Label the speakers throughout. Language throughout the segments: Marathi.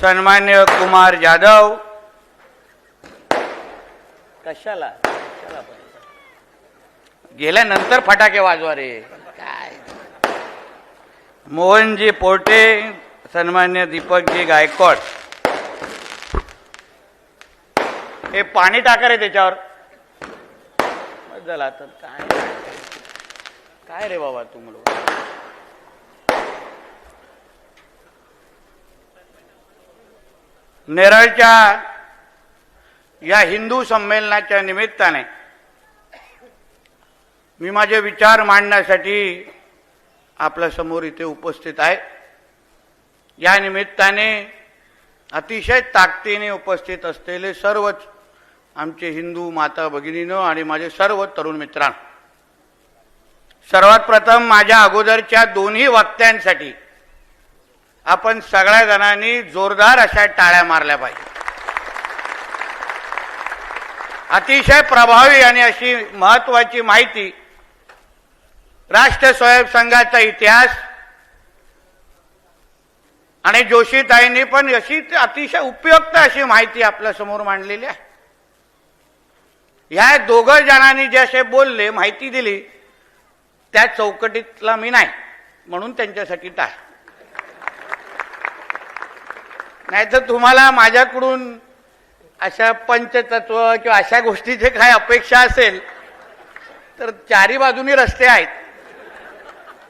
Speaker 1: सन्मान्य कुमार जाधव, कशाला गेल्यानंतर फटाके वाजवा रे काय, मोहनजी पोटे, सन्मान्य दीपकजी गायकवाड, हे पाणी टाका रे त्याच्यावर. झालं आता काय काय रे बाबा तुम्हाला. नेरळच्या या हिंदू संमेलनाच्या निमित्ताने मी माझे विचार मांडण्यासाठी आपल्या समोर इथे उपस्थित आहे. या निमित्ताने अतिशय ताकदीने उपस्थित असलेले सर्वच आमचे हिंदू माता भगिनींनो आणि माझे सर्व तरुण मित्रांनो, सर्वात प्रथम माझ्या अगोदरच्या दोन्ही वक्त्यांसाठी आपण सगळ्या जणांनी जोरदार अशा टाळ्या मारल्या पाहिजे. अतिशय प्रभावी आणि अशी महत्वाची माहिती, राष्ट्र स्वयंसंघाचा इतिहास आणि जोशीताईंनी पण अशी अतिशय उपयुक्त अशी माहिती आपल्या समोर मांडलेली आहे. ह्या दोघं जणांनी जे असे बोलले, माहिती दिली, त्या चौकटीतला मी नाही, म्हणून त्यांच्यासाठी टाळ. नाहीतर तुम्हाला माझ्याकडून अशा पंचतत्व किंवा अशा गोष्टीचे काय अपेक्षा असेल तर चारी बाजूनी रस्ते आहेत,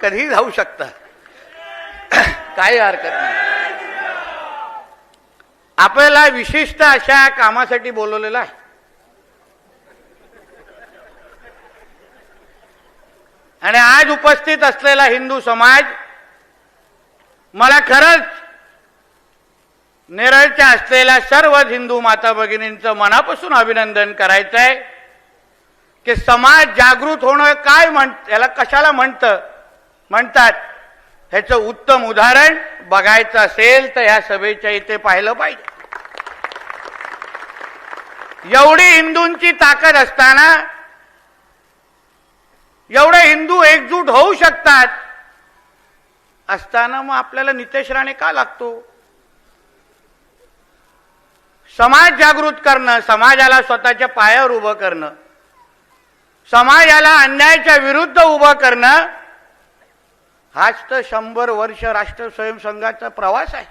Speaker 1: कधीही जाऊ शकता, काही हरकत नाही. आपल्याला विशिष्ट अशा कामासाठी बोलवलेलं आहे. आणि आज उपस्थित असलेला हिंदू समाज, मला खरंच नेरळच्या असलेल्या सर्व हिंदू माता भगिनींचं मनापासून अभिनंदन करायचं आहे की समाज जागृत होणं काय याला कशाला म्हणतात ह्याचं उत्तम उदाहरण बघायचं असेल तर ह्या सभेच्या इथे पाहिलं पाहिजे. एवढी हिंदूंची ताकद असताना, एवढे हिंदू एकजूट होऊ शकतात असताना मग आपल्याला नितेश राणे का लागतो? समाज जागृत करणं, समाजाला स्वतःच्या पायावर उभं करणं, समाजाला अन्यायाच्या विरुद्ध उभं करणं, हाच तर 100 वर्ष राष्ट्र स्वयंसंघाचा प्रवास आहे.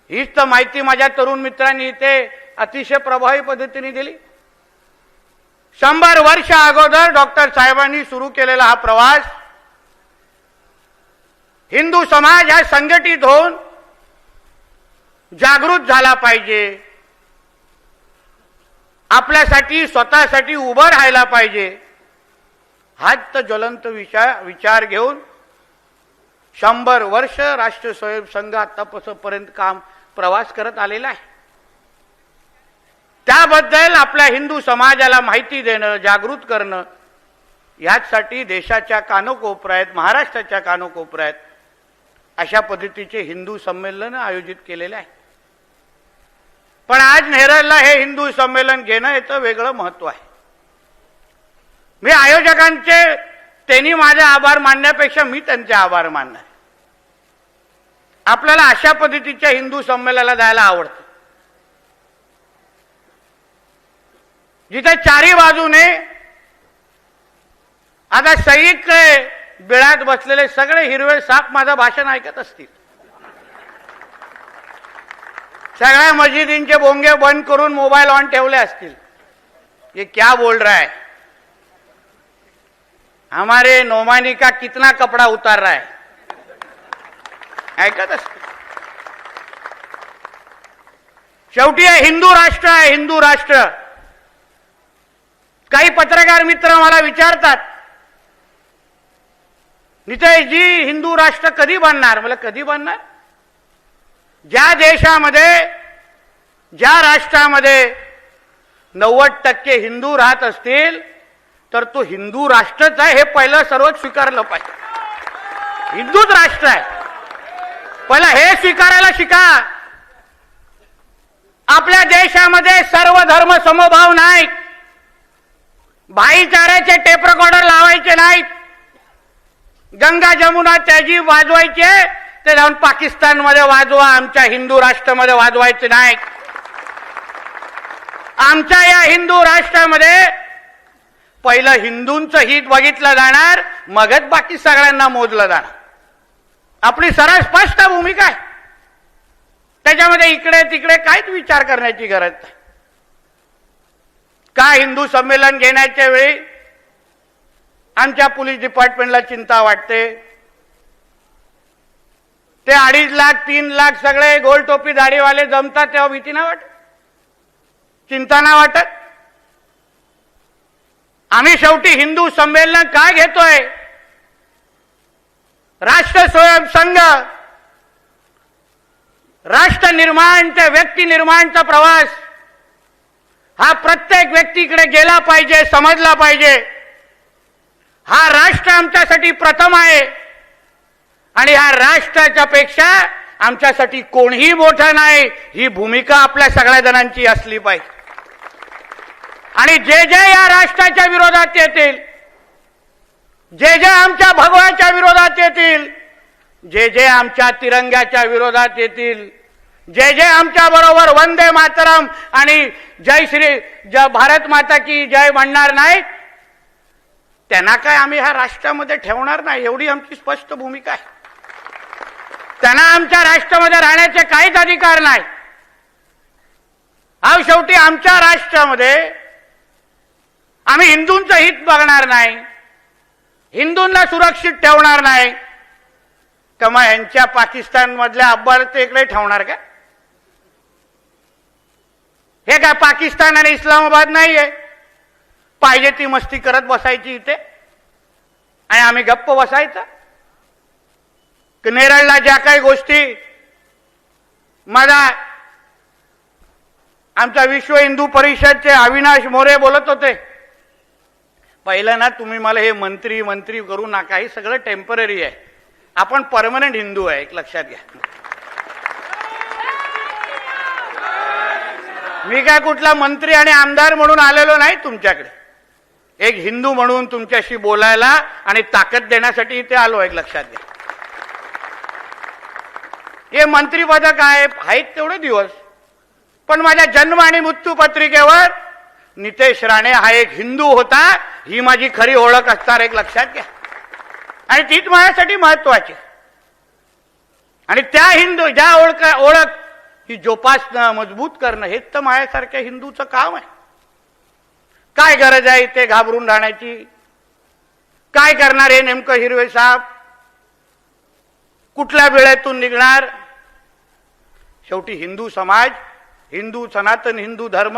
Speaker 1: हीच तर माहिती माझ्या तरुण मित्रांनी इथे अतिशय प्रभावी पद्धतीने दिली. 100 वर्ष अगोदर डॉक्टर साहेबांनी सुरू केलेला हा प्रवास, हिंदू समाज हा संघटित होऊन जागृत झाला पाहिजे, आपल्यासाठी स्वतःसाठी उभं राहायला पाहिजे, हाच तर ज्वलंत विचार घेऊन 100 वर्ष राष्ट्र स्वयंसंघ आतापर्यंत प्रवास करत आलेला आहे. त्याबद्दल आपल्या हिंदू समाजाला माहिती देणं, जागृत करणं, यासाठी देशाच्या कानोकोपऱ्यात, महाराष्ट्राच्या कानोकोपऱ्यात अशा पद्धतीचे हिंदू संमेलन आयोजित केलेले आहे. पण आज नेरळला हे हिंदू संमेलन घेणं याचं वेगळं महत्व आहे. मी आयोजकांचे, त्यांनी माझे आभार मानण्यापेक्षा मी त्यांचे आभार मानणार. आपल्याला अशा पद्धतीच्या हिंदू संमेलनाला जायला आवडतं, जिथे चारी बाजूने आता सैनिक बिळात बसलेले सगळे हिरवे साप माझं भाषण ऐकत असतील. सगळ्या मस्जिदींचे बोंगे बंद करून मोबाईल ऑन ठेवले असतील. ये क्या बोल रहा है, हमारे नौमानी का कितना कपड़ा उतार रहा है, ऐकत असतील. शेवटी हे हिंदू राष्ट्र आहे, हिंदू राष्ट्र. काही पत्रकार मित्र मला विचारतात, नितेशजी हिंदू राष्ट्र कधी बनणार? मला कधी बनणार? ज्या देशामध्ये, ज्या राष्ट्रामध्ये 90% हिंदू राहत असतील तर तो हिंदू राष्ट्रच आहे हे पहिलं सर्व स्वीकारलं पाहिजे. हिंदूच राष्ट्र आहे, पहिलं हे स्वीकारायला शिका. आपल्या देशामध्ये सर्व धर्म समभाव नाहीत, भाईचाऱ्याचे टेप रेकॉर्डर लावायचे नाहीत, गंगा जमुना तहजीब वाजवायचे ते जाऊन पाकिस्तानमध्ये वाजवा, आमच्या हिंदू राष्ट्रामध्ये वाजवायचे नाही. आमच्या या हिंदू राष्ट्रामध्ये पहिलं हिंदूंचं हित बघितलं जाणार, मगच बाकी सगळ्यांना मोजलं जाणार. आपली सरळ स्पष्ट भूमिका आहे. त्याच्यामध्ये इकडे तिकडे काहीच विचार करण्याची गरज नाही. का हिंदू संमेलन घेण्याच्या वेळी आमच्या पोलीस डिपार्टमेंटला चिंता वाटते? ते 2.5 लाख 3 लाख सगळे गोल टोपी दाढीवाले जमतात तेव्हा भीती नाही वाटत, चिंता नाही वाटत? आम्ही शेवटी हिंदू संमेलन काय घेतोय? राष्ट्र स्वयंसंघ, राष्ट्र निर्माण ते व्यक्ती निर्माणचा प्रवास हा प्रत्येक व्यक्तीकडे गेला पाहिजे, समजला पाहिजे. हा राष्ट्र आमच्यासाठी प्रथम आहे आणि ह्या राष्ट्राच्या पेक्षा आमच्यासाठी कोणीही मोठं नाही, ही भूमिका आपल्या सगळ्या जणांची असली पाहिजे. आणि जे जे या राष्ट्राच्या विरोधात येतील, जे जे आमच्या भगवाच्या विरोधात येतील, जे जे आमच्या तिरंग्याच्या विरोधात येतील, जे जे आमच्या बरोबर वंदे मातरम आणि जय भारत माता की जय म्हणणार नाहीत, त्यांना काय आम्ही ह्या राष्ट्रामध्ये ठेवणार नाही, एवढी आमची स्पष्ट भूमिका आहे. त्यांना आमच्या राष्ट्रामध्ये राहण्याचे काहीच अधिकार नाही. हा शेवटी आमच्या राष्ट्रामध्ये आम्ही हिंदूंचं हित बघणार नाही, हिंदूंना सुरक्षित ठेवणार नाही. का मग यांच्या पाकिस्तान मधल्या अब्बार ते इकडे ठेवणार का? हे काय पाकिस्तान आणि इस्लामाबाद नाहीये? पाहिजे ती मस्ती करत बसायची इथे आणि आम्ही गप्प बसायचं? नेरळला ज्या काही गोष्टी माझा आमच्या विश्व हिंदू परिषदचे अविनाश मोरे बोलत होते, पहिलं ना तुम्ही मला हे मंत्री मंत्री करू नका, हे सगळं टेम्पररी आहे, आपण परमनंट हिंदू आहे, एक लक्षात घ्या. मी काय कुठला मंत्री आणि आमदार म्हणून आलेलो नाही तुमच्याकडे, एक हिंदू म्हणून तुमच्याशी बोलायला आणि ताकद देण्यासाठी इथे आलो, एक लक्षात घ्या. हे मंत्रीपद काय आहेत तेवढे दिवस, पण माझ्या जन्म आणि मृत्यू पत्रिकेवर नितेश राणे हा एक हिंदू होता, ही माझी खरी ओळख असणार, एक लक्षात घ्या. आणि तीच माझ्यासाठी महत्वाची. आणि त्या हिंदू ज्या ओळख ही जोपासणं, मजबूत करणं, हेच तर माझ्यासारख्या हिंदूचं काम आहे. काय गरज आहे ते घाबरून राहण्याची? काय करणार हे नेमकं हिरवे साहेब? कुठल्या वेळेतून निघणार? शेवटी हिंदू समाज, हिंदू सनातन हिंदू धर्म,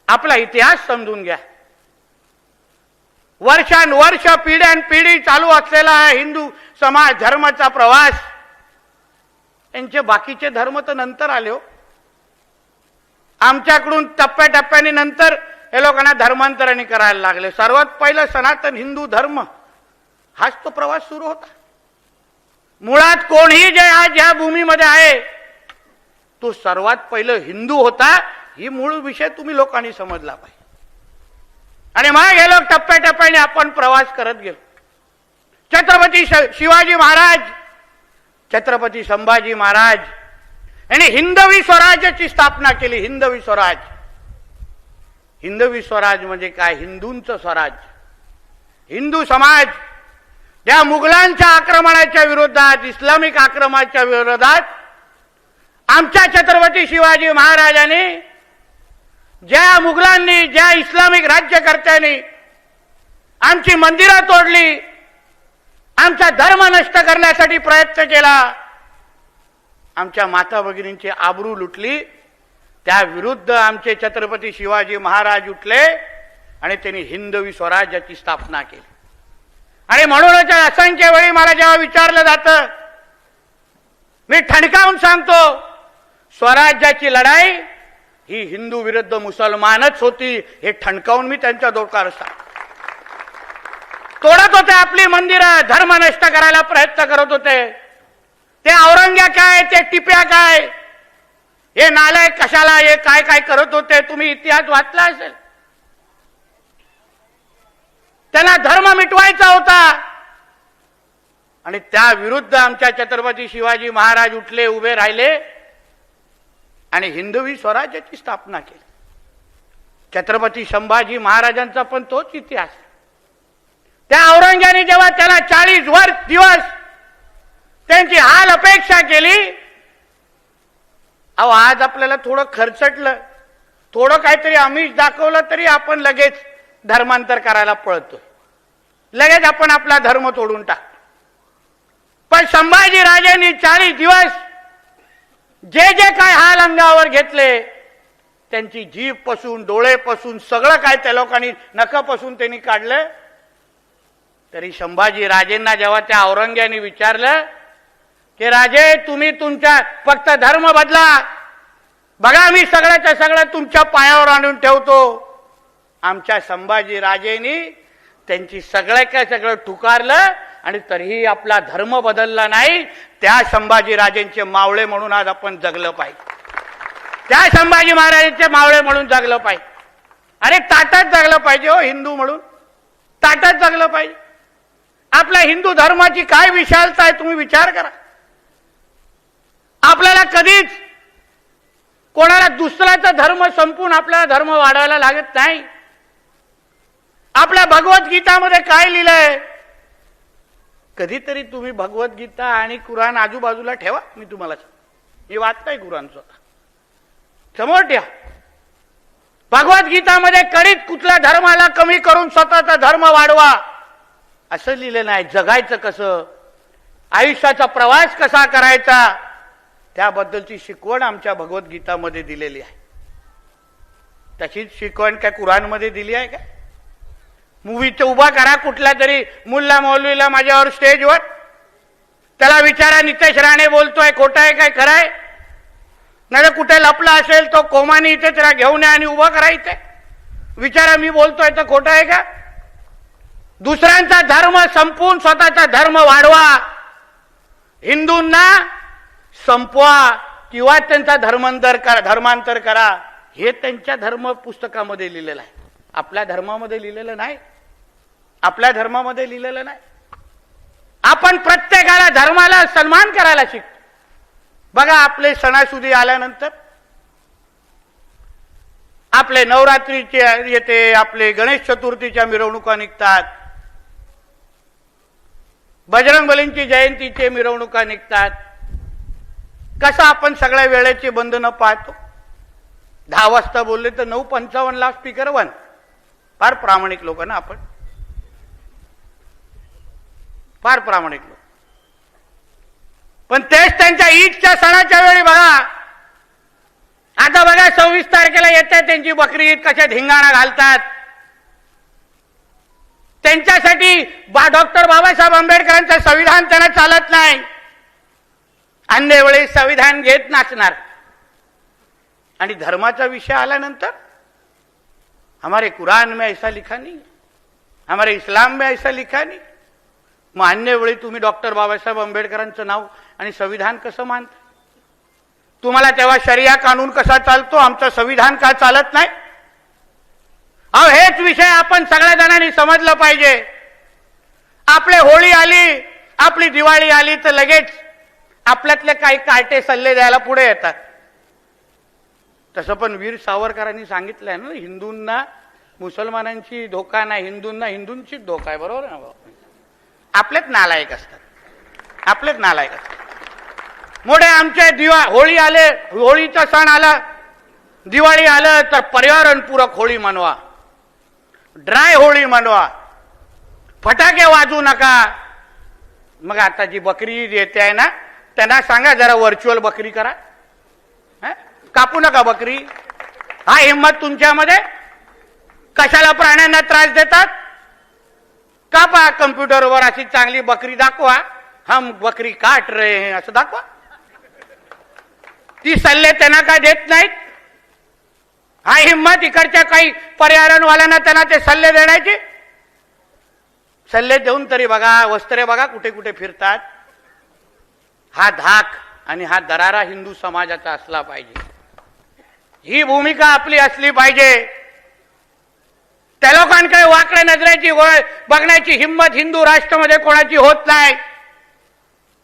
Speaker 1: आपला इतिहास समजून घ्या. वर्षानुवर्ष पिढ्यानपिढी चालू असलेला हिंदू समाज धर्माचा प्रवास, यांचे बाकीचे धर्म तर नंतर आले हो. आमच्याकडून टप्प्याटप्प्याने नंतर हे लोकांना धर्मांतरणी करायला लागले. सर्वात पहिलं सनातन हिंदू धर्म हाच तो प्रवास सुरू होता. मुळात कोणीही जे आज या भूमीमध्ये आहे तो सर्वात पहिलं हिंदू होता, ही मूळ विषय तुम्ही लोकांनी समजला पाहिजे. आणि मग हे लोक टप्प्याटप्प्याने आपण प्रवास करत गेलो. छत्रपती शिवाजी महाराज, छत्रपती संभाजी महाराज यांनी हिंदवी स्वराज्याची स्थापना केली. हिंदवी स्वराज, हिंदवी स्वराज म्हणजे काय? हिंदूंचं स्वराज. हिंदू समाज त्या मुघलांच्या आक्रमणाच्या विरोधात, इस्लामिक आक्रमणाच्या विरोधात आमच्या छत्रपती शिवाजी महाराजांनी, ज्या मुघलांनी, ज्या इस्लामिक राज्यकर्त्यांनी आमची मंदिरं तोडली, आमचा धर्म नष्ट करण्यासाठी प्रयत्न केला, आमच्या माता भगिनींची आबरू लुटली, त्या विरुद्ध आमचे छत्रपती शिवाजी महाराज उठले आणि त्यांनी हिंदवी स्वराज्याची स्थापना केली. आणि म्हणूनच असंख्य वेळी मला जेव्हा विचारलं जातं, मी ठणकावून सांगतो, स्वराज्याची लढाई ही हिंदू विरुद्ध मुसलमानच होती, हे ठणकावून मी त्यांच्या डोक्यावर सांगतो. तोडत होते आपली मंदिरं, धर्म नष्ट करायला प्रयत्न करत होते. ते औरंग्या काय, ते टिप्या काय, हे नालायक कशाला, हे काय काय करत होते, तुम्ही इतिहास वाचला असेल. त्यांना धर्म मिटवायचा होता. आणि त्या विरुद्ध आमच्या छत्रपती शिवाजी महाराज उठले, उभे राहिले आणि हिंदवी स्वराज्याची स्थापना केली. छत्रपती संभाजी महाराजांचा पण तोच इतिहास. त्या औरंग्याने जेव्हा त्याला 40 दिवस त्यांची हाल अपेक्षा केली, अहो आज आपल्याला थोडं खर्चटलं, थोडं काहीतरी आमिष दाखवलं तरी आपण लगेच धर्मांतर करायला पळतोय, लगेच आपण आपला धर्म तोडून टाकतो. पण संभाजी राजांनी 40 दिवस जे जे काय हाल अंगावर घेतले, त्यांची जीभ पासून डोळे पासून सगळं काय त्या लोकांनी नखापासून त्यांनी काढलं. तरी संभाजी राजेंना जेव्हा त्या औरंग्याने विचारलं की राजे तुम्ही तुमचा फक्त धर्म बदला, बघा मी सगळ्याच्या सगळं तुमच्या पायावर आणून ठेवतो, आमच्या संभाजी राजेंनी त्यांची सगळं ठुकारलं आणि तरीही आपला धर्म बदलला नाही. त्या संभाजी राजेंचे मावळे म्हणून आज आपण जगलं पाहिजे, त्या संभाजी महाराजांचे मावळे म्हणून जगलं पाहिजे. अरे ताटात जगलं पाहिजे हो, हिंदू म्हणून ताटात जगलं पाहिजे. आपल्या हिंदू धर्माची काय विशालता आहे तुम्ही विचार करा. आपल्याला कधीच कोणाला दुसऱ्याचा धर्म संपून आपल्याला धर्म वाढवायला लागत नाही. आपल्या भगवद्गीतामध्ये काय लिहिलंय, कधीतरी तुम्ही भगवद्गीता आणि कुराण आजूबाजूला ठेवा. मी तुम्हाला मी वाचताय कुराण स्वतः समोर ठेवा. भगवद्गीतामध्ये कधीच कुठल्या धर्माला कमी करून स्वतःचा धर्म वाढवा असं लिहिलं नाही. जगायचं कसं, आयुष्याचा प्रवास कसा करायचा, त्याबद्दलची शिकवण आमच्या भगवद्गीतामध्ये दिलेली आहे. तशीच शिकवण काय कुराणमध्ये दिली आहे का? मूवीचं उभा करा कुठल्या तरी मुल्ला मौलवीला माझ्यावर स्टेजवर, त्याला विचारा नितेश राणे बोलतोय खोटं आहे काय खरं आहे, नाही कुठे लपला असेल तो कोमानी इथे त्याला घेऊन या आणि उभा करा इथे, विचारा मी बोलतोय तर खोटं आहे का? दुसऱ्यांचा धर्म संपवून स्वतःचा धर्म वाढवा, हिंदूंना संपवा किंवा त्यांचा धर्मांतर करा, हे त्यांच्या धर्म पुस्तकामध्ये लिहिलेलं आहे. आपल्या धर्मामध्ये लिहिलेलं नाही, आपल्या धर्मामध्ये लिहिलेलं नाही. आपण प्रत्येकाला धर्माला सन्मान करायला शिकतो. बघा आपले सणासुदी आल्यानंतर आपले नवरात्रीचे येते, आपले गणेश चतुर्थीच्या मिरवणुका निघतात, बजरंगबलींची जयंतीचे मिरवणुका निघतात. कसं आपण सगळ्या वेळेचे बंधनं पाळतो. 10 वाजता बोलले तर 9:55 ला स्पीकर वन. फार प्रामाणिक लोक ना आपण, फार प्रामाणिक लोक. पण तेच त्यांच्या ईदच्या सणाच्या वेळी बघा, आता बघा 26 तारखेला येते त्यांची बकरी ईद, कशा धिंगाणा घालतात. त्यांच्यासाठी डॉक्टर बाबासाहेब आंबेडकरांचं संविधान त्यांना चालत नाही, अन्य वेळी संविधान घेत नाचणार. आणि धर्माचा विषय आल्यानंतर हमारे कुरान में ऐसा लिखा नहीं, हमारे इस्लाम में ऐसा लिखा नहीं. मग अन्य वेळी तुम्ही डॉक्टर बाबासाहेब आंबेडकरांचं नाव आणि संविधान कसं मानता? तुम्हाला तेव्हा शरिया कानून कसा चालतो, आमचं संविधान का चालत नाही? अहो हेच विषय आपण सगळ्या जणांनी समजलं पाहिजे. आपले होळी आली, आपली दिवाळी आली तर लगेच आपल्यातले काही काटे सल्ले द्यायला पुढे येतात. तसं पण वीर सावरकरांनी सांगितलंय ना, हिंदूंना मुसलमानांची धोका नाही, हिंदूंना हिंदूंचीच धोका आहे. बरोबर आहे ना? आपलेच नालायक असतात, आपलेच नालायक असतात. मोठे आमचे होळी आले, होळीचा सण आला, दिवाळी आलं तर पर्यावरणपूरक होळी मनवा, ड्राय होळी मनवा, फटाके वाजू नका. मग आता जी बकरी ईद येते आहे ना, त्यांना सांगा जरा व्हर्च्युअल बकरी करा, कापू नका बकरी. हा हिंमत तुमच्यामध्ये? कशाला प्राण्यांना त्रास देतात? कापा कम्प्युटरवर अशी चांगली बकरी दाखवा, हम बकरी काट रहे हैं असं दाखवा. ती सल्ले त्यांना काय देत नाहीत? हा हिंमत इकडच्या काही पर्यावरणवाल्यांना त्यांना ते सल्ले देण्याचे? सल्ले देऊन तरी बघा, वस्त्रे बघा कुठे कुठे फिरतात. हा धाक आणि हा दरारा हिंदू समाजाचा असला पाहिजे, ही भूमिका आपली असली पाहिजे. त्या लोकांकडे वाकड्या नजरेची बघण्याची हिंमत हिंदू राष्ट्रामध्ये कोणाची होत नाही.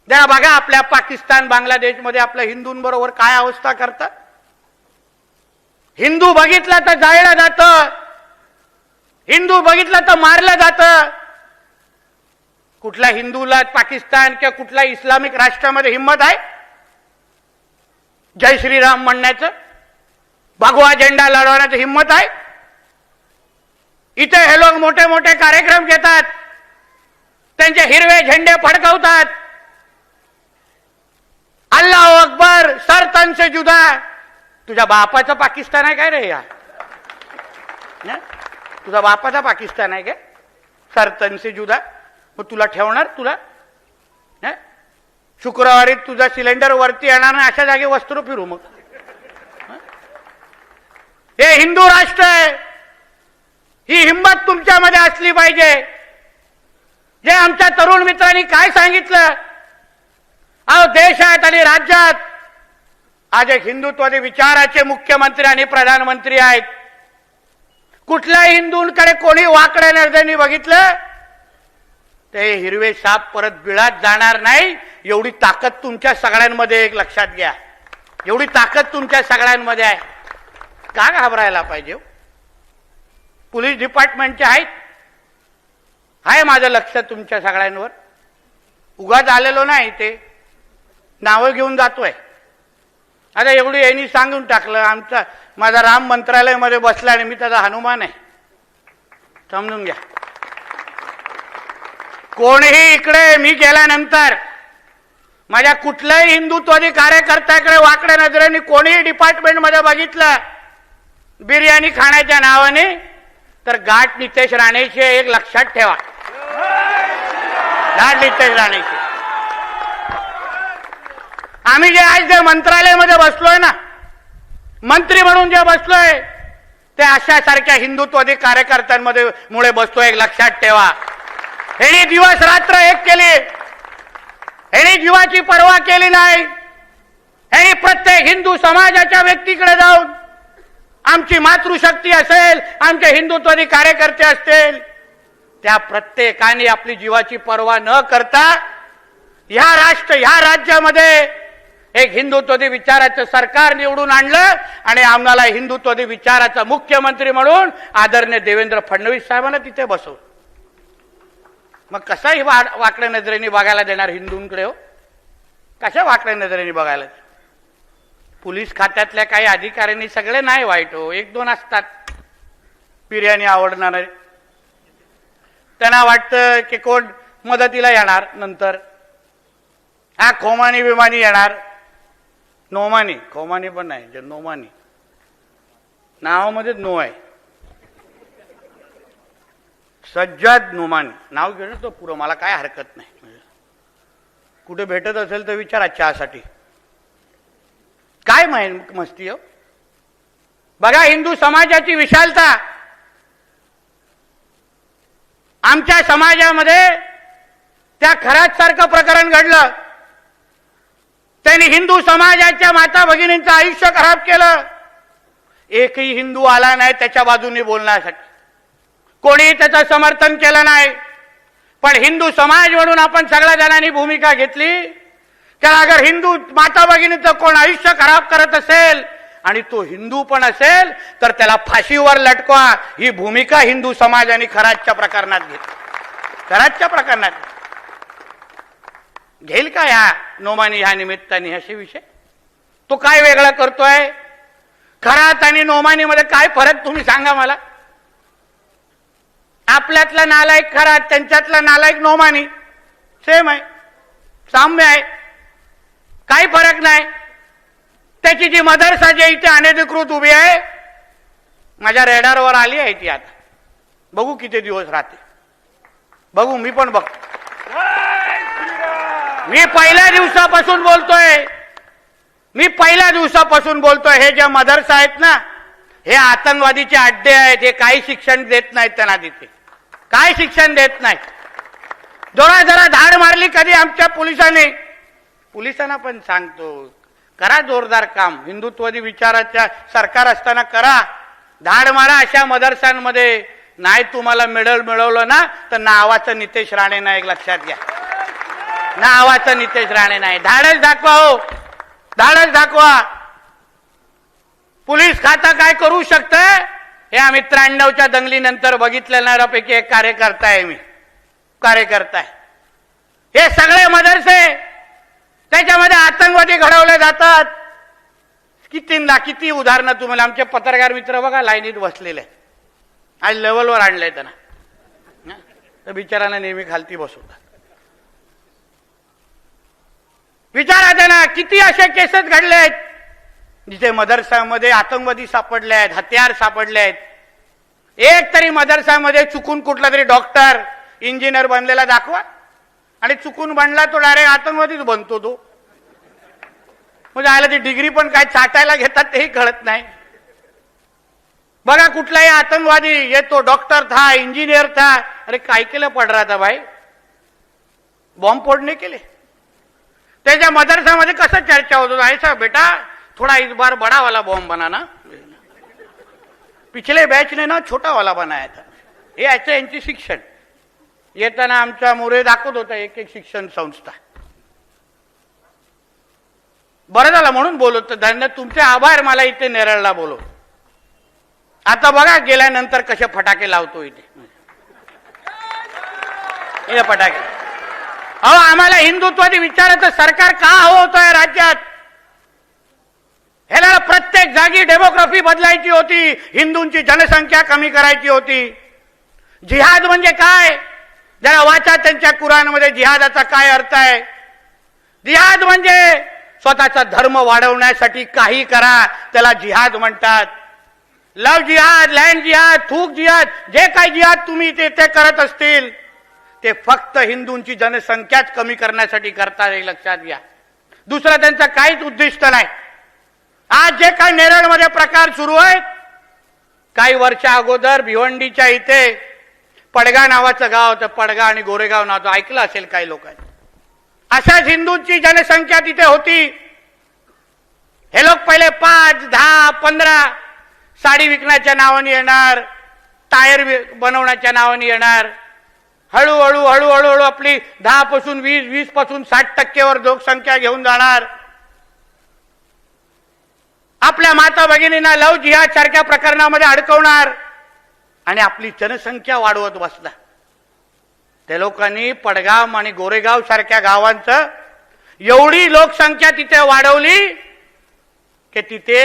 Speaker 1: जरा बघा आपल्या पाकिस्तान बांगलादेशमध्ये आपल्या हिंदूंबरोबर काय अवस्था करतात. हिंदू बघितला तर जाळलं जातं, हिंदू बघितला तर मारलं जातं. कुठल्या हिंदूला पाकिस्तान किंवा कुठल्या इस्लामिक राष्ट्रामध्ये हिंमत आहे जय श्रीराम म्हणण्याचं, भगवा झेंडा लढवण्याचं हिंमत आहे? इथे हे लोक मोठे मोठे कार्यक्रम घेतात, त्यांचे हिरवे झेंडे फडकवतात. अल्लाह अकबर, सर तन से जुदा. तुझ्या बापाचा पाकिस्तान आहे काय रे या? तुझा बापाचा पाकिस्तान आहे काय? सर तन से जुदा. मग तुला ठेवणार? तुला शुक्रवारी तुझा सिलेंडर वरती येणार नाही अशा जागी वस्त्र फिरू मग? हे हिंदू राष्ट्र आहे, ही हिंमत तुमच्यामध्ये असली पाहिजे. जे आमच्या तरुण मित्रांनी काय सांगितलं, अहो देशात आणि राज्यात आज एक हिंदुत्वादी विचाराचे मुख्यमंत्री आणि प्रधानमंत्री आहेत. कुठल्याही हिंदूंकडे कोणी वाकड्या नजरेने बघितलं ते हिरवे साप परत बिळात जाणार नाही. एवढी ताकद तुमच्या सगळ्यांमध्ये, एक लक्षात घ्या, एवढी ताकद तुमच्या सगळ्यांमध्ये आहे. का घाबरायला पाहिजे? पोलीस डिपार्टमेंटचे आहेत, आहे माझं लक्ष तुमच्या सगळ्यांवर. उगाच आलेलो नाही, ते नावं घेऊन जातोय. आता एवढी यांनी सांगून टाकलं, आमचा माझा राम मंत्रालयामध्ये बसला आणि मी त्याचा हनुमान आहे, समजून घ्या. कोणीही इकडे मी गेल्यानंतर माझ्या कुठल्याही हिंदुत्वादी कार्यकर्त्याकडे वाकड्या नजरेने कोणीही डिपार्टमेंटमध्ये बघितलं बिर्याणी खाण्याच्या नावाने, तर गाठ नितेश राणेचे एक लक्षात ठेवा. गाठ नितेश राणेचे. आम्ही जे आज जे मंत्रालयामध्ये बसलोय ना, मंत्री म्हणून जे बसलोय, ते अशा सारख्या हिंदुत्वादी कार्यकर्त्यांमध्ये मुळे बसतोय, एक लक्षात ठेवा. ह्यांनी दिवस रात्र एक केली, ह्यांनी जीवाची पर्वा केली नाही. ह्यांनी प्रत्येक हिंदू समाजाच्या व्यक्तीकडे जाऊन, आमची मातृशक्ती असेल, आमचे हिंदुत्वादी कार्यकर्ते असतील, त्या प्रत्येकाने आपली जीवाची पर्वा न करता ह्या राज्यामध्ये एक हिंदुत्वादी विचाराचं सरकार निवडून आणलं आणि आम्हाला हिंदुत्वादी विचाराचा मुख्यमंत्री म्हणून आदरणीय देवेंद्र फडणवीस साहेबांना तिथे बसवलं. मग कसाही वाकड्या नजरेने बघायला देणार हिंदूंकडे? हो, कशा वाकड्या नजरेने बघायला? पोलीस खात्यातल्या काही अधिकाऱ्यांनी, सगळे नाही वाईट हो, एक दोन असतात बिर्याणी आवडणारे. त्यांना वाटतं की कोण मदतीला येणार नंतर, हा खोमानी विमानी येणार. नोमानी, खोमानी पण नाही, जे नोमानी नावामध्ये नो आहे. सज्जाद नोमानी नाव घेणं तो पुरं, मला काय हरकत नाही. कुठे भेटत असेल तर विचारा चहासाठी. काय मस्ती हो? बघा हिंदू समाजाची विशालता. आमच्या समाजामध्ये त्या खरात सारखं प्रकरण घडलं. त्यांनी हिंदू समाजाच्या माता भगिनींचं आयुष्य खराब केलं. एकही हिंदू आला नाही त्याच्या बाजूने बोलण्यासाठी, कोणी त्याचं समर्थन केलं नाही. पण हिंदू समाज म्हणून आपण सगळ्या जणांनी भूमिका घेतली की अगर हिंदू माता भगिनीचं कोण आयुष्य खराब करत असेल आणि तो हिंदू पण असेल तर त्याला फाशीवर लटकवा. ही भूमिका हिंदू समाजाने खरातच्या प्रकरणात घेतली. खरातच्या प्रकरणात घेईल का ह्या नोमानी ह्या निमित्ताने असे विषय? तो काय वेगळा करतोय? खरात आणि नोमानीमध्ये काय फरक तुम्ही सांगा मला? आपल्यातला नालायक खरात, त्यांच्यातला नालायक नोमानी सेम आहे, साम्य आहे, काही फरक नाही. त्याची जी मदरसा जे इथे अनधिकृत उभी आहे, माझ्या रेडारवर आली आहे ती. आता बघू किती दिवस राहते, बघू. मी पण बघतो. मी पहिल्या दिवसापासून बोलतोय, हे जे मदरसा आहेत ना, हे आतंकवादीचे अड्डे आहेत. हे काही शिक्षण देत नाहीत त्यांना, तिथे काय शिक्षण देत नाही. जरा धाड मारली कधी आमच्या पोलिसांना पण सांगतो, करा जोरदार काम. हिंदुत्वादी विचाराच्या सरकार असताना करा, धाड मारा अशा मदरसांमध्ये. नाही तुम्हाला मेडल मिळवलं ना तर नावाचं नितेश राणे ना, एक लक्षात घ्या. नावाचं नितेश राणे नाही. धाडस दाखवा हो, धाडस दाखवा. पोलीस खातं काय करू शकतं हे आम्ही 93च्या दंगलीनंतर बघितलेल्यापैकी एक कार्यकर्ता आहे. मी कार्यकर्ता आहे. हे सगळे मदरसे त्याच्यामध्ये आतंकवादी घडवले जातात. किती उदाहरणं तुम्हाला आमचे पत्रकार मित्र बघा लाईनीत बसलेले आज लेवलवर आणलंय त्यांना. तर बिचारांना नेहमी खालती बसवतात. विचारा त्यांना किती असे केसेस घडले आहेत जिथे मदरसामध्ये आतंकवादी सापडले आहेत, हत्यार सापडले आहेत. एक तरी मदरसामध्ये चुकून कुठला तरी डॉक्टर इंजिनियर बनलेला दाखवा आणि चुकून बनला तो डायरेक्ट आतंकवादीच बनतो. तो म्हणजे आयला ती डिग्री पण काय चाटायला घेतात तेही कळत नाही. बघा कुठलाही आतंकवादी येतो, डॉक्टर था, इंजिनियर था. अरे काय केलं पड रहा था भाई, बॉम्ब फोड़ने के लिए. त्याच्या मदरसामध्ये कसं चर्चा होतो, ऐसा बेटा थोड़ा इस बार बड़ा वाला बॉम्ब बनाना, पिछले बैच ने ना छोटा वाला बनाया था. हे ऐसे यांची शिक्षण. येताना आमचा मोरे दाखवत होता एक एक शिक्षण संस्था. बरं झालं म्हणून बोलवतो. धन्य तुमचे आभार मला इथे नेरळला बोलव. आता बघा गेल्यानंतर कसे फटाके लावतो इथे फटाके. अहो आम्हाला हिंदुत्वादी विचाराचं सरकार का हवं होतं राज्यात. ह्याला प्रत्येक जागी डेमोग्राफी बदलायची होती, हिंदूंची जनसंख्या कमी करायची होती. जिहाद म्हणजे काय जरा वाचा त्यांच्या कुराणमध्ये. जिहादाचा काय अर्थ आहे. जिहाद म्हणजे स्वतःचा धर्म वाढवण्यासाठी काही करा, त्याला जिहाद म्हणतात. लव जिहाद, लँड जिहाद, थूक जिहाद, जे काही जिहाद तुम्ही ते करत असतील ते फक्त हिंदूंची जनसंख्याच कमी करण्यासाठी करतात हे लक्षात घ्या. दुसरं त्यांचं काहीच उद्दिष्ट नाही. आज जे काही नेरळमध्ये प्रकार सुरू आहेत, काही वर्षा अगोदर भिवंडीच्या इथे पडगा नावाचं गाव होतं. पडगा आणि गोरेगाव नावाचं ऐकलं असेल काही लोकांनी. अशाच हिंदूंची जनसंख्या तिथे होती. हे लोक पहिले 5, 10, 15 साडी विकण्याच्या नावाने येणार, टायर बनवण्याच्या नावाने येणार. हळूहळू हळूहळू आपली 10 पासून 20, 20 पासून 60% लोकसंख्या घेऊन जाणार. आपल्या माता भगिनींना लव जिहाद सारख्या प्रकरणामध्ये अडकवणार आणि आपली जनसंख्या वाढवत बसला. त्या लोकांनी पडगाव आणि गोरेगाव सारख्या गावांचं एवढी लोकसंख्या तिथे वाढवली की तिथे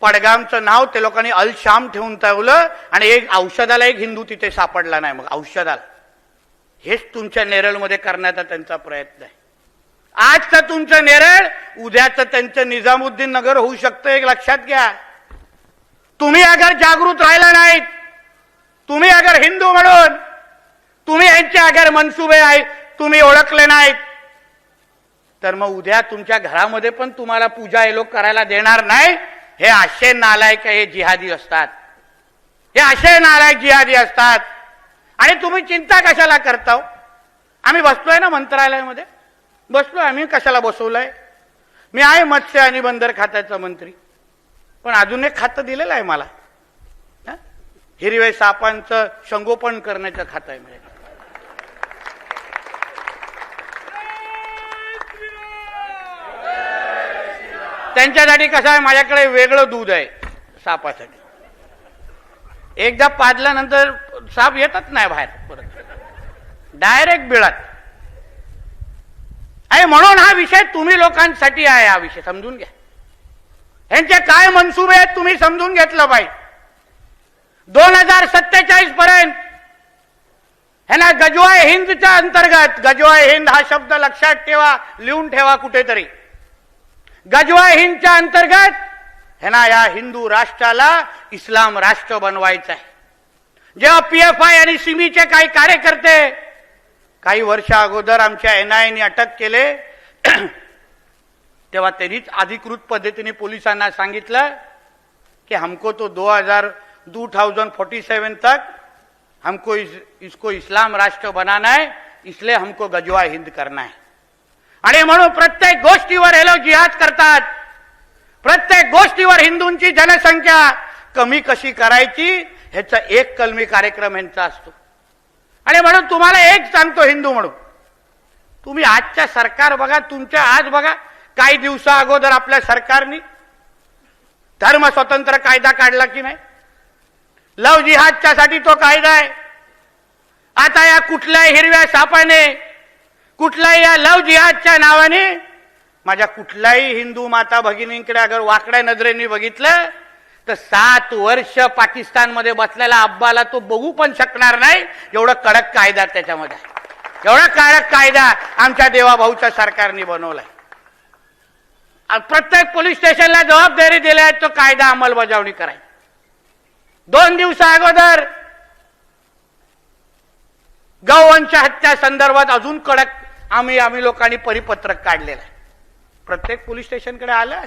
Speaker 1: पडगामचं नाव त्या लोकांनी अल शाम ठेवून ठेवलं आणि एक औषधाला एक हिंदू तिथे सापडला नाही. मग औषधाला हेच तुमच्या नेरळमध्ये करण्याचा त्यांचा प्रयत्न आहे. आजचं तुमचं नेरळ उद्याचं त्यांचं निजामुद्दीन नगर होऊ शकतं एक लक्षात घ्या. तुम्ही अगर जागृत राहिला नाहीत, तुम्ही अगर हिंदू म्हणून तुम्ही यांचे अगर मनसुबे आहेत तुम्ही ओळखले नाहीत, तर मग उद्या तुमच्या घरामध्ये पण तुम्हाला पूजा हे लोक करायला देणार नाही. हे असे नालायक हे जिहादी असतात. हे असे नालायक जिहादी असतात. आणि तुम्ही चिंता कशाला करता. आम्ही बसलोय ना मंत्रालयामध्ये, बसलोय आम्ही. कशाला बसवलंय. मी आहे मत्स्य आणि बंदर खात्याचा मंत्री, पण अजून एक खातं दिलेलं आहे मला. हिरवे सापांचं संगोपन करण्याचं खातं आहे म्हणजे. त्यांच्यासाठी कसं आहे, माझ्याकडे वेगळं दूध आहे सापासाठी. एकदा पाजल्यानंतर साप येतच नाही बाहेर परत, डायरेक्ट बिळात आहे. म्हणून हा विषय तुम्ही लोकांसाठी आहे. हा विषय समजून घ्या. यांचे काय मनसुबे आहेत तुम्ही समजून घेतलं पाहिजे. 2047 पर्यंत ह्यांना गजवाय हिंदच्या अंतर्गत, गजवाय हिंद हा शब्द लक्षात ठेवा, लिहून ठेवा कुठेतरी. गजवाय हिंदच्या अंतर्गत ह्यांना या हिंदू राष्ट्राला इस्लाम राष्ट्र बनवायचं आहे. जेव्हा PFI आणि सिमीचे काही कार्यकर्ते काही वर्ष अगोदर आमच्या NIA अटक केले तेव्हा त्यांनीच अधिकृत पद्धतीने पोलिसांना सांगितलं कि हमको तो 2047 तक हमको इसको इस्लाम राष्ट्र बनाना है, इसलिए हमको गजवा हिंद करना है. आणि म्हणून प्रत्येक गोष्टीवर हे लोक जिहाद करतात. प्रत्येक गोष्टीवर हिंदूंची जनसंख्या कमी कशी करायची ह्याचा एक कलमी कार्यक्रम यांचा असतो. आणि म्हणून तुम्हाला एक सांगतो हिंदू म्हणून, तुम्ही आजच्या सरकार बघा, तुमच्या आज बघा, काही दिवसा अगोदर आपल्या सरकारने धर्म स्वतंत्र कायदा काढला की नाही? लव जिहादच्या साठी तो कायदा आहे. आता या कुठल्याही हिरव्या सापाने, कुठल्याही या लव जिहादच्या नावाने माझ्या कुठल्याही हिंदू माता भगिनींकडे अगर वाकड्या नजरेने बघितलं तर 7 वर्ष पाकिस्तानमध्ये बसलेला अब्बाला तो बघू पण शकणार नाही. एवढं कडक कायदा त्याच्यामध्ये, एवढा कडक कायदा आमच्या देवाभाऊच्या सरकारने बनवलाय. प्रत्येक पोलीस स्टेशनला जबाबदारी दिली आहे तो कायदा अंमलबजावणी करायची. 2 दिवसा अगोदर गौवंश हत्या संदर्भात अजून कडक आम्ही लोकांनी परिपत्रक काढलेलं आहे. प्रत्येक पोलीस स्टेशनकडे आलं.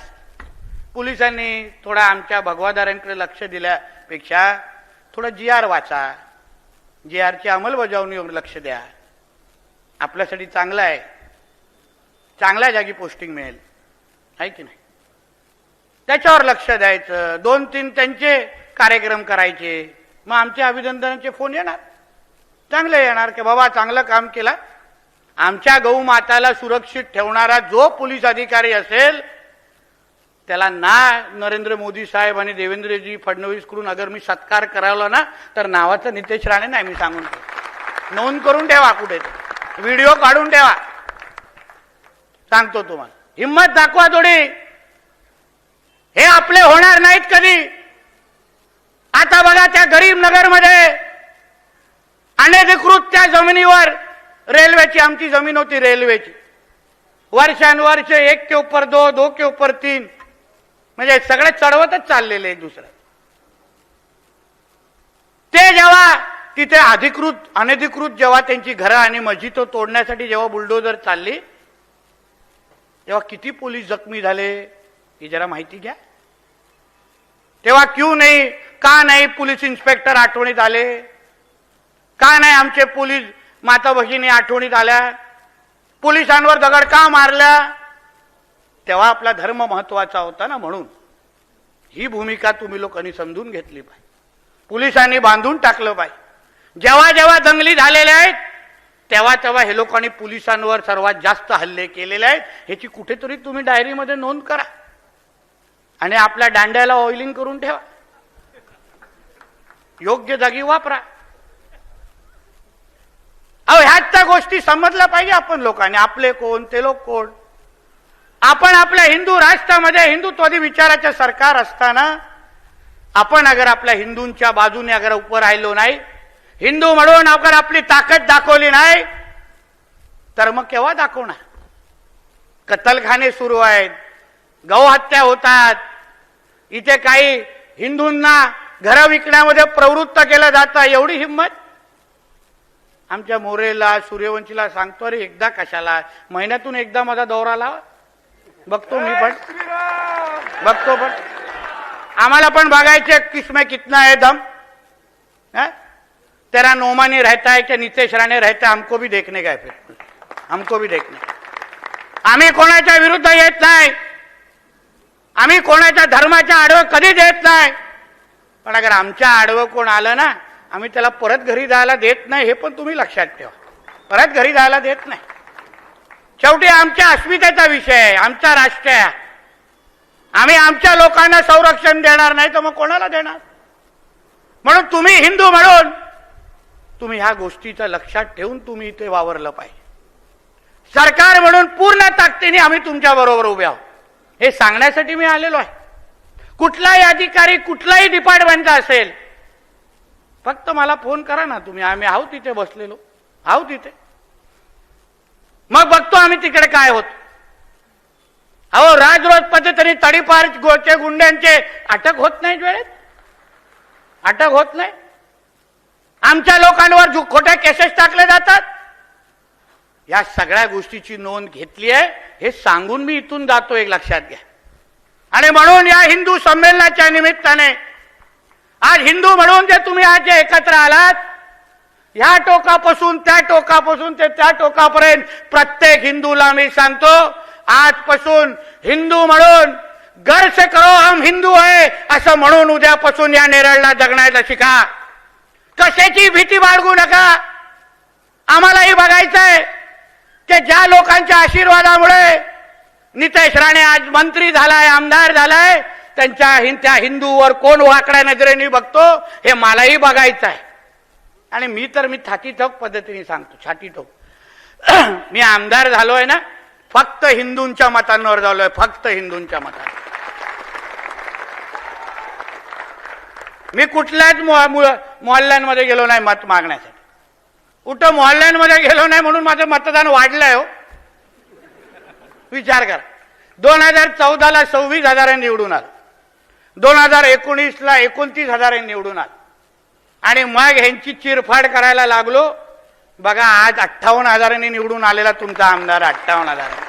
Speaker 1: पोलिसांनी थोडा आमच्या भगवादारांकडे लक्ष दिल्यापेक्षा थोडा GR वाचा, GRची अंमलबजावणीवर लक्ष द्या. आपल्यासाठी चांगलं आहे, चांगल्या जागी पोस्टिंग मिळेल, आहे की नाही? त्याच्यावर लक्ष द्यायचं. 2-3 त्यांचे कार्यक्रम करायचे. मग आमचे अभिनंदनाचे फोन येणार, चांगले येणार की बाबा चांगलं काम केलं. आमच्या गौमाताला सुरक्षित ठेवणारा जो पोलीस अधिकारी असेल त्याला ना नरेंद्र मोदी साहेब आणि देवेंद्रजी फडणवीस कडून अगर मी सत्कार करावला ना तर नावाचं नितेश राणे नाही, मी सांगून नोंद करून ठेवा, कुठे व्हिडिओ काढून ठेवा. सांगतो तुम्हाला, हिम्मत दाखवा थोडी. हे आपले होणार नाहीत कधी. आता बघा त्या गरीब नगरमध्ये अनधिकृत त्या जमिनीवर रेल्वेची, आमची जमीन होती रेल्वेची, वर्षानुवर्ष 1 के ऊपर 2, 2 के ऊपर 3, म्हणजे सगळे चढवतच चाललेले एक दुसरं. ते जेव्हा तिथे अनधिकृत जेव्हा त्यांची घरं आणि मस्जिद तोडण्यासाठी जेव्हा बुलडोजर चालली तेव्हा किती पोलीस जखमी झाले ही जरा माहिती घ्या. तेव्हा क्यों नाही, का नाही पोलीस इन्स्पेक्टर आठवणीत आले, का नाही आमचे पोलीस माता भगिनी आठवणीत आल्या, पोलिसांवर दगड का मारल्या? तेव्हा आपला धर्म महत्वाचा होता ना. म्हणून ही भूमिका तुम्ही लोकांनी समजून घेतली पाहिजे. पोलिसांनी बांधून टाकलं पाहिजे. जेव्हा जेव्हा दंगली झालेल्या आहेत तेव्हा तेव्हा हे लोकांनी पोलिसांवर सर्वात जास्त हल्ले केलेले आहेत. ह्याची कुठेतरी तुम्ही डायरीमध्ये नोंद करा आणि आपल्या दांड्याला ऑइलिंग करून ठेवा, योग्य जागी वापरा. अहो ह्याच त्या गोष्टी समजल्या पाहिजे आपण लोकांनी. आपले कोण, ते लोक कोण. आपण आपल्या हिंदू राष्ट्रामध्ये हिंदुत्वादी विचाराचे सरकार असताना आपण अगर आपल्या हिंदूंच्या बाजूने अगर उभं राहिलो नाही, हिंदू म्हणून अगर आपली ताकद दाखवली नाही तर मग केव्हा दाखवणार? कत्तलखाने सुरू आहेत, गौहत्या होतात, इथे काही हिंदूंना घरं विकण्यामध्ये प्रवृत्त केलं जातं. एवढी हिंमत? आमच्या मोरेला, सूर्यवंशीला सांगतो, अरे एकदा कशाला, महिन्यातून एकदा माझा दौरा लावा, बघतो मी पण, बघतो पण. आम्हाला पण बघायचे किसमें कितना है दम. तेरा नोमानी रहता है क्या नितेश राणे रहता है, हमको भी देखने का है, फिर हमको भी देखने. आम्ही कोणाच्या विरुद्ध येत नाही, आम्ही कोणाच्या धर्माच्या आडवं कधीच येत नाही. पण अगर आमच्या आडवं कोण आलं ना, आम्ही त्याला परत घरी जायला देत नाही, हे पण तुम्ही लक्षात ठेवा. परत घरी जायला देत नाही. शेवटी आमच्या अस्मितेचा विषय आहे, आमचा राष्ट्र आहे. आम्ही आमच्या लोकांना संरक्षण देणार नाही तर मग कोणाला देणार? म्हणून तुम्ही हिंदू म्हणून तुम्ही ह्या गोष्टीचं लक्षात ठेवून तुम्ही इथे वावरलं पाहिजे. सरकार म्हणून पूर्ण ताकदीने आम्ही तुमच्या बरोबर उभे आहोत हे सांगण्यासाठी मी आलेलो आहे. कुठलाही अधिकारी, कुठलाही डिपार्टमेंटचा असेल, फक्त मला फोन करा ना तुम्ही, आम्ही आहोत तिथे बसलेलो, आहोत तिथे. मग बघतो आम्ही तिकडे काय होत. अहो राजरोज पद्धतीने तडीपार गोचे गुंड्यांचे अटक होत नाही, वेळेत अटक होत नाही. आमच्या लोकांवर खोट्या केसेस टाकले जातात. या सगळ्या गोष्टीची नोंद घेतली आहे हे सांगून मी इथून जातो, एक लक्षात घ्या. आणि म्हणून या हिंदू संमेलनाच्या निमित्ताने आज हिंदू म्हणून जे तुम्ही आज जे एकत्र आलात, या टोकापासून त्या टोकापासून ते त्या टोकापर्यंत प्रत्येक हिंदूला मी सांगतो, आजपासून हिंदू म्हणून गर्व से करो हम हिंदू आहे असं म्हणून उद्यापासून या नेरळला जगण्याला शिका. कशाची भीती बाळगू नका. आम्हालाही बघायचंय की ज्या लोकांच्या आशीर्वादामुळे नितेश राणे आज मंत्री झालाय, आमदार झालाय, त्या हिंदूवर कोण वाकड्या नजरेने बघतो हे मलाही बघायचं आहे. आणि मी छातीठोक पद्धतीने सांगतो, छातीठोक मी आमदार झालोय ना फक्त हिंदूंच्या मतांवर झालोय, फक्त हिंदूंच्या मतांवर. मी कुठल्याच मोहल्ल्यांमध्ये गेलो नाही मत मागण्यासाठी. कुठं मोहल्ल्यांमध्ये गेलो नाही म्हणून माझं मतदान वाढलंय हो. विचार करा, 2014ला 26,000 निवडून आलं, 2019ला 29,000 निवडून आलं, आणि मग ह्यांची चिरफाड करायला लागलो. बघा आज 58,000 निवडून आलेला तुमचा आमदार, 58,000.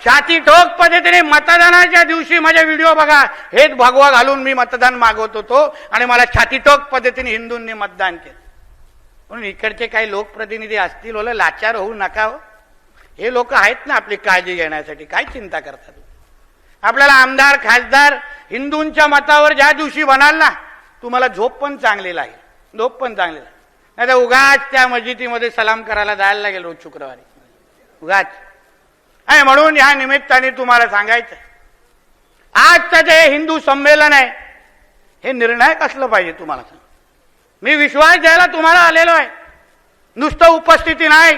Speaker 1: छाती ठोक पद्धतीने मतदानाच्या दिवशी माझे व्हिडिओ बघा, हेच भगवा घालून मी मतदान मागवत होतो आणि मला छाती ठोक पद्धतीने हिंदूंनी मतदान केलं. म्हणून इकडचे काही लोकप्रतिनिधी असतील, ओला लाचार होऊ नका हो. हे लोक आहेत ना आपली काळजी घेण्यासाठी, काय चिंता करतात. आपल्याला आमदार खासदार हिंदूंच्या मतावर ज्या दिवशी बनाल ना तुम्हाला झोप पण चांगली लागेल, झोप पण चांगली लागेल. नाही तर उगाच त्या मस्जिदीमध्ये सलाम करायला जायला लागेल रोज शुक्रवारी, उगाच. आणि म्हणून या निमित्ताने तुम्हाला सांगायचं, आजचं जे हिंदू संमेलन आहे हे निर्णायक असलं पाहिजे. तुम्हाला सांग, मी विश्वास द्यायला तुम्हाला आलेलो आहे, नुसतं उपस्थिती नाही.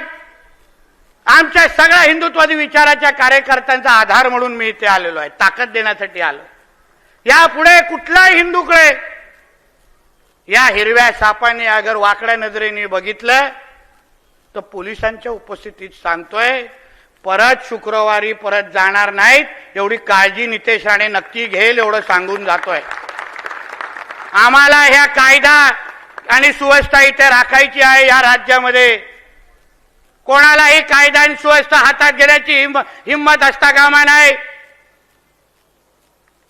Speaker 1: आमच्या सगळ्या हिंदुत्वादी विचाराच्या कार्यकर्त्यांचा आधार म्हणून मी इथे आलेलो आहे, ताकद देण्यासाठी आलो. यापुढे कुठलाही हिंदूकडे या हिरव्या सापाने अगर वाकड्या नजरेने बघितलं तर पोलिसांच्या उपस्थितीत सांगतोय परत शुक्रवारी परत जाणार नाहीत. एवढी काळजी नितेश राणे नक्की घेईल एवढं सांगून जातोय. आम्हाला ह्या कायदा आणि सुव्यवस्था इथे राखायची आहे या राज्यामध्ये. कोणालाही कायदा आणि सुव्यवस्था हातात घेण्याची हिंमत असता कामा नाही.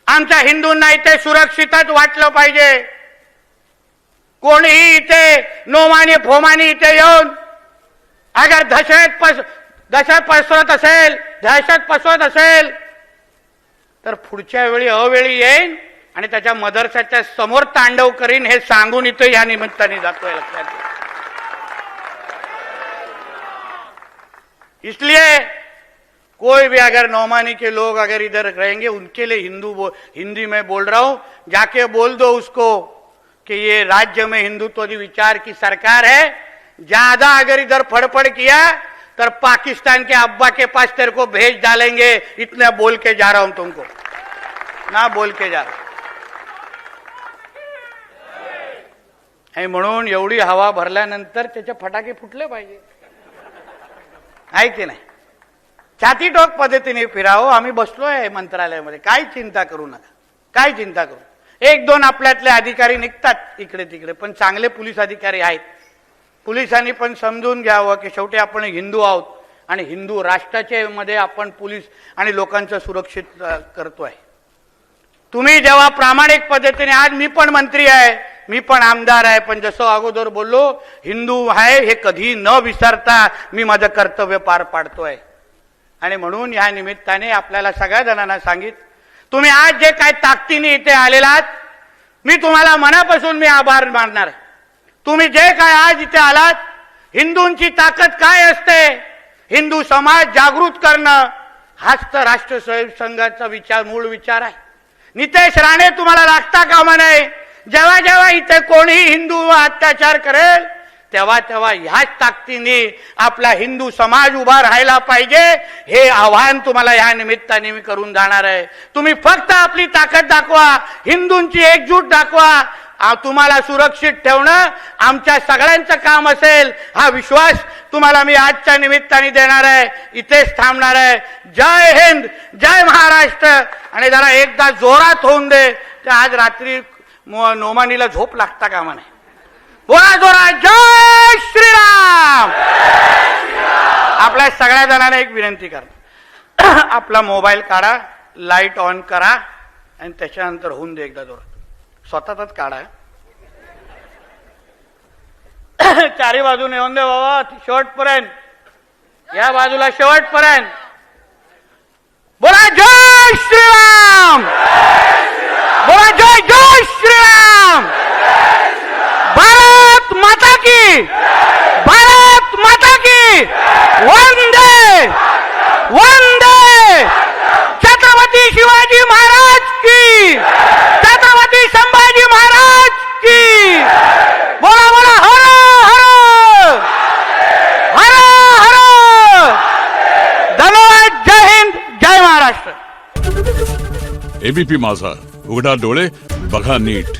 Speaker 1: आमच्या हिंदूंना इथे सुरक्षितच वाटलं पाहिजे. कोणीही इथे नोमानी फोमानी इथे येऊन अगर दहशत पसरत असेल तर पुढच्या वेळी अवेळी येईन आणि त्याच्या मदरसाच्या समोर तांडव करीन हे सांगून इथे या निमित्ताने जातोय. लक्षात घ्या. इसलिए कोई भी अगर नौमानी के लोग अगर इधर रहेंगे उनके लिए हिंदी में बोल रहा हूं, जाके बोल दो उसको कि ये राज्य में हिंदुत्व विचार की सरकार है. ज्यादा अगर इधर फड़फड़ किया तो पाकिस्तान के अब्बा के पास तेरे को भेज डालेंगे. इतना बोल के जा रहा हूं तुमको, ना बोल के जा रहा. म्हणून एवढी हवा भरल्यानंतर त्याचे फटाके फुटले पाहिजे, आहे की नाही. छाती टोक पद्धतीने फिरावं. आम्ही बसलोय मंत्रालयामध्ये, काय चिंता करू नका, काय चिंता करू. एक दोन आपल्यातले अधिकारी निघतात इकडे तिकडे, पण चांगले पोलीस अधिकारी आहेत. पोलिसांनी पण समजून घ्यावं की शेवटी आपण हिंदू आहोत आणि हिंदू राष्ट्राच्या मध्ये आपण पोलीस आणि लोकांचं सुरक्षित करतोय. तुम्ही जेव्हा प्रामाणिक पद्धतीने, आज मी पण मंत्री आहे, मी पण आमदार आहे, पण जसं अगोदर बोललो हिंदू आहे हे कधी न विसरता मी माझं कर्तव्य पार पाडतोय. आणि म्हणून या निमित्ताने आपल्याला सगळ्या जणांना सांगित, तुम्ही आज जे काय ताकदीने इथे आलेलात, मी तुम्हाला मनापासून मी आभार मानणार. तुम्ही जे काय आज इथे आलात, हिंदूंची ताकद काय असते, हिंदू समाज जागृत करणं हाच तर राष्ट्रसेवक संघाचा विचार, मूळ विचार आहे. नितेश राणे तुम्हाला लागता कामा नये. जेव्हा जेव्हा इथे कोणीही हिंदू अत्याचार करेल तेव्हा तेव्हा ह्याच ताकदीने आपला हिंदू समाज उभा राहायला पाहिजे. हे आव्हान तुम्हाला या निमित्ताने मी करून जाणार आहे. तुम्ही फक्त आपली ताकद दाखवा, हिंदूंची एकजूट दाखवा. तुम्हाला सुरक्षित ठेवणं आमच्या सगळ्यांचं काम असेल, हा विश्वास तुम्हाला मी आजच्या निमित्ताने देणार आहे. इथेच थांबणार आहे. जय हिंद, जय महाराष्ट्र. आणि जरा एकदा जोरात होऊन दे. तर आज रात्री नोमानीला झोप लागता कामा नाही. बोला जोरात, जय श्रीराम. आपल्या सगळ्या जणांना एक विनंती करा, आपला मोबाईल काढा, लाईट ऑन करा आणि त्याच्यानंतर होऊन दे एकदा जोरात. स्वतःच काढा. चारी बाजूने येऊन दे बाबा, शेवटपर्यंत. या बाजूला शेवटपर्यंत. बोला जय श्रीराम. बोला जय जय श्रीराम. भारत माता की, भारत माता
Speaker 2: एबीपी माझा, उघडा डोळे बघा नीट.